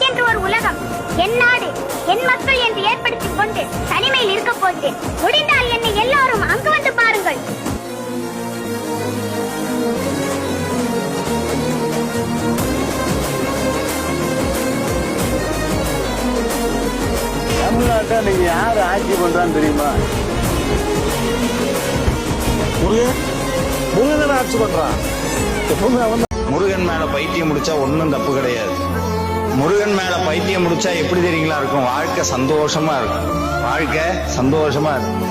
எனக்கென்று ஒரு உலகம், என் நாடு, என் மக்கள் என்று ஏற்படுத்திக் கொண்டு தனிமையில் இருக்க போகிறேன். முடிந்தால் என்னை எல்லாரும் அங்கு வந்து பாருங்கள். தமிழ்நாட்டை நீங்க யாரு ஆட்சி பண்றான்னு தெரியுமா? முருகன் ஆட்சி பண்றான். முருகன் மேல பைத்தியம் முடிச்சா ஒன்னும் தப்பு கிடையாது. முருகன் மேல பைத்தியம் முடிச்சா எப்படி தெரியுங்களா இருக்கும்? வாழ்க்கை சந்தோஷமா இருக்கும். வாழ்க்கை சந்தோஷமா இருக்கும்.